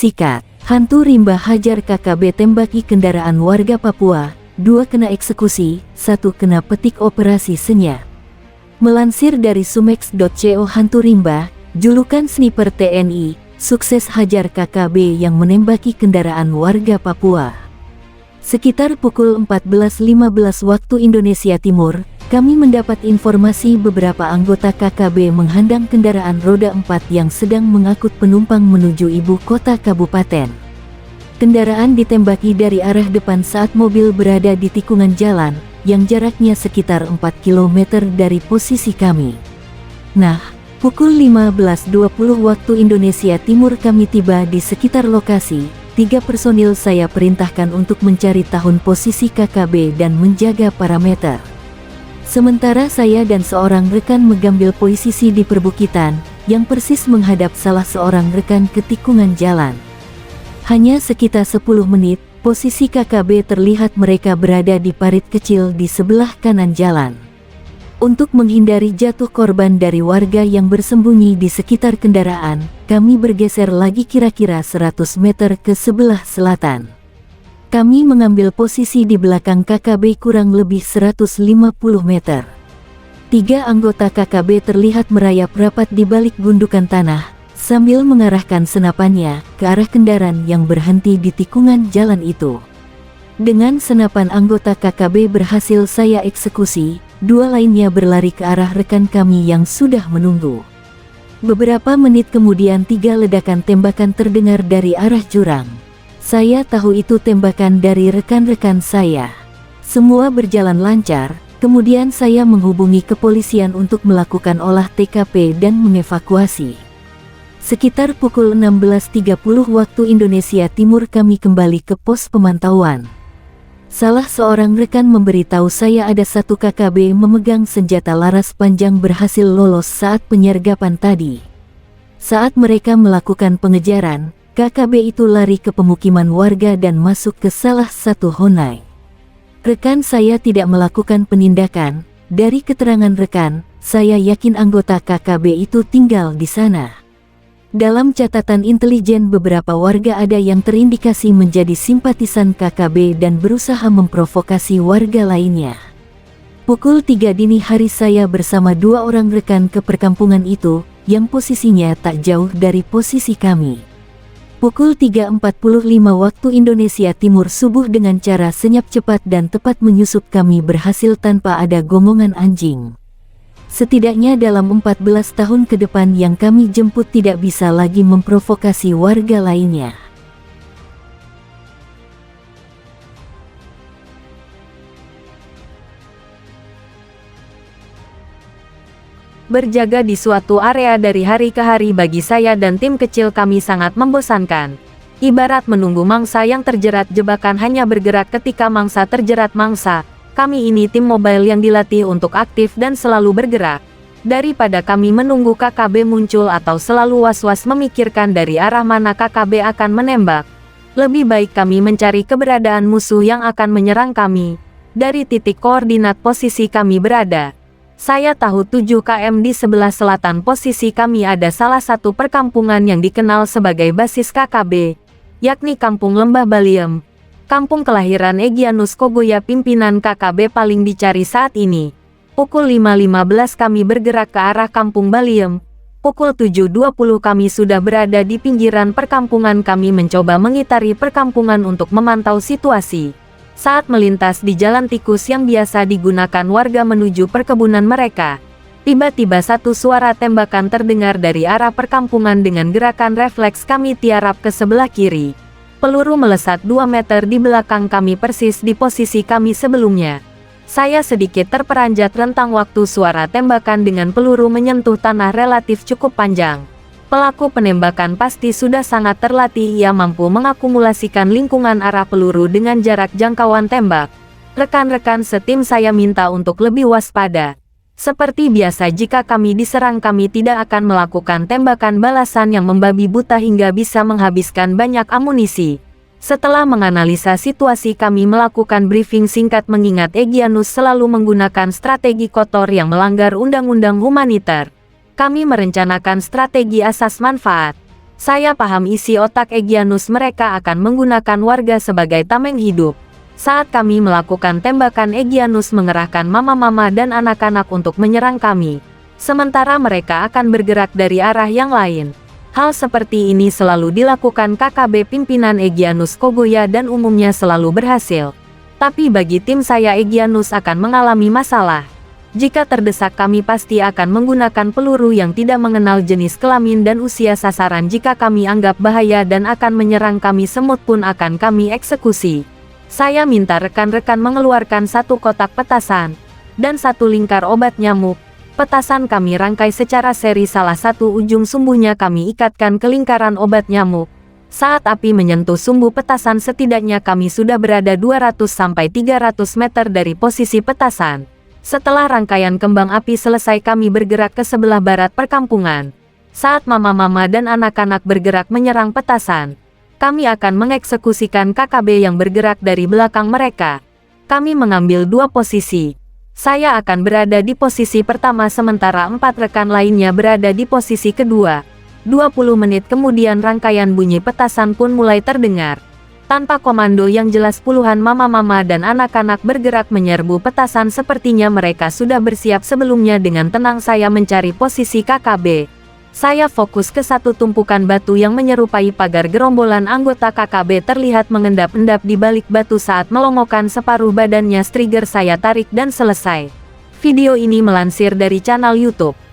Sikat, hantu rimba hajar KKB tembaki kendaraan warga Papua, 2 kena eksekusi, 1 kena petik operasi senyap. Melansir dari sumex.co, hantu rimba, julukan sniper TNI, sukses hajar KKB yang menembaki kendaraan warga Papua. Sekitar pukul 14.15 waktu Indonesia Timur, kami mendapat informasi beberapa anggota KKB menghadang kendaraan roda 4 yang sedang mengangkut penumpang menuju ibu kota kabupaten. Kendaraan ditembaki dari arah depan saat mobil berada di tikungan jalan, yang jaraknya sekitar 4 km dari posisi kami. Nah, pukul 15.20 waktu Indonesia Timur kami tiba di sekitar lokasi. 3 personil saya perintahkan untuk mencari tahun posisi KKB dan menjaga parameter. Sementara saya dan seorang rekan mengambil posisi di perbukitan, yang persis menghadap salah seorang rekan ke tikungan jalan. Hanya sekitar 10 menit, posisi KKB terlihat mereka berada di parit kecil di sebelah kanan jalan. Untuk menghindari jatuh korban dari warga yang bersembunyi di sekitar kendaraan, kami bergeser lagi kira-kira 100 meter ke sebelah selatan. Kami mengambil posisi di belakang KKB kurang lebih 150 meter. 3 anggota KKB terlihat merayap rapat di balik gundukan tanah, sambil mengarahkan senapannya ke arah kendaraan yang berhenti di tikungan jalan itu. Dengan senapan anggota KKB berhasil saya eksekusi, 2 lainnya berlari ke arah rekan kami yang sudah menunggu. Beberapa menit kemudian 3 ledakan tembakan terdengar dari arah jurang. Saya tahu itu tembakan dari rekan-rekan saya. Semua berjalan lancar, kemudian saya menghubungi kepolisian untuk melakukan olah TKP dan mengevakuasi. Sekitar pukul 16.30 waktu Indonesia Timur kami kembali ke pos pemantauan. Salah seorang rekan memberitahu saya ada 1 KKB memegang senjata laras panjang berhasil lolos saat penyergapan tadi. Saat mereka melakukan pengejaran, KKB itu lari ke pemukiman warga dan masuk ke salah satu honai. Rekan saya tidak melakukan penindakan. Dari keterangan rekan, saya yakin anggota KKB itu tinggal di sana. Dalam catatan intelijen, beberapa warga ada yang terindikasi menjadi simpatisan KKB dan berusaha memprovokasi warga lainnya. Pukul 3 dini hari saya bersama 2 orang rekan ke perkampungan itu, yang posisinya tak jauh dari posisi kami. Pukul 3.45 waktu Indonesia Timur subuh dengan cara senyap cepat dan tepat menyusup kami berhasil tanpa ada gongongan anjing. Setidaknya dalam 14 tahun ke depan yang kami jemput tidak bisa lagi memprovokasi warga lainnya. Berjaga di suatu area dari hari ke hari bagi saya dan tim kecil kami sangat membosankan. Ibarat menunggu mangsa yang terjerat jebakan hanya bergerak ketika mangsa terjerat mangsa. Kami ini tim mobile yang dilatih untuk aktif dan selalu bergerak. Daripada kami menunggu KKB muncul atau selalu was-was memikirkan dari arah mana KKB akan menembak, lebih baik kami mencari keberadaan musuh yang akan menyerang kami. Dari titik koordinat posisi kami berada, saya tahu 7 km di sebelah selatan posisi kami ada salah satu perkampungan yang dikenal sebagai basis KKB, yakni Kampung Lembah Baliem, kampung kelahiran Egyanus Kogoya, pimpinan KKB paling dicari saat ini. Pukul 5.15 kami bergerak ke arah Kampung Baliem. Pukul 7.20 kami sudah berada di pinggiran perkampungan. Kami mencoba mengitari perkampungan untuk memantau situasi. Saat melintas di jalan tikus yang biasa digunakan warga menuju perkebunan mereka, tiba-tiba 1 suara tembakan terdengar dari arah perkampungan. Dengan gerakan refleks kami tiarap ke sebelah kiri. Peluru melesat 2 meter di belakang kami persis di posisi kami sebelumnya. Saya sedikit terperanjat rentang waktu suara tembakan dengan peluru menyentuh tanah relatif cukup panjang. Pelaku penembakan pasti sudah sangat terlatih, ia mampu mengakumulasikan lingkungan arah peluru dengan jarak jangkauan tembak. Rekan-rekan setim saya minta untuk lebih waspada. Seperti biasa jika kami diserang kami tidak akan melakukan tembakan balasan yang membabi buta hingga bisa menghabiskan banyak amunisi. Setelah menganalisa situasi kami melakukan briefing singkat mengingat Egyanus selalu menggunakan strategi kotor yang melanggar undang-undang humaniter. Kami merencanakan strategi asas manfaat. Saya paham isi otak Egyanus, mereka akan menggunakan warga sebagai tameng hidup. Saat kami melakukan tembakan, Egyanus mengerahkan mama-mama dan anak-anak untuk menyerang kami. Sementara mereka akan bergerak dari arah yang lain. Hal seperti ini selalu dilakukan KKB pimpinan Egyanus Kogoya dan umumnya selalu berhasil. Tapi bagi tim saya, Egyanus akan mengalami masalah. Jika terdesak, kami pasti akan menggunakan peluru yang tidak mengenal jenis kelamin dan usia sasaran. Jika kami anggap bahaya dan akan menyerang kami, semut pun akan kami eksekusi. Saya minta rekan-rekan mengeluarkan satu kotak petasan dan satu lingkar obat nyamuk. Petasan kami rangkai secara seri, salah satu ujung sumbunya kami ikatkan ke lingkaran obat nyamuk. Saat api menyentuh sumbu petasan, setidaknya kami sudah berada 200-300 meter dari posisi petasan. Setelah rangkaian kembang api selesai, kami bergerak ke sebelah barat perkampungan. Saat mama-mama dan anak-anak bergerak menyerang petasan, kami akan mengeksekusikan KKB yang bergerak dari belakang mereka. Kami mengambil dua posisi. Saya akan berada di posisi pertama, sementara 4 rekan lainnya berada di posisi kedua. 20 menit kemudian rangkaian bunyi petasan pun mulai terdengar. Tanpa komando yang jelas, puluhan mama-mama dan anak-anak bergerak menyerbu petasan. Sepertinya mereka sudah bersiap sebelumnya. Dengan tenang saya mencari posisi KKB. Saya fokus ke satu tumpukan batu yang menyerupai pagar. Gerombolan anggota KKB terlihat mengendap-endap di balik batu. Saat melongokkan separuh badannya, trigger saya tarik dan selesai. Video ini melansir dari channel YouTube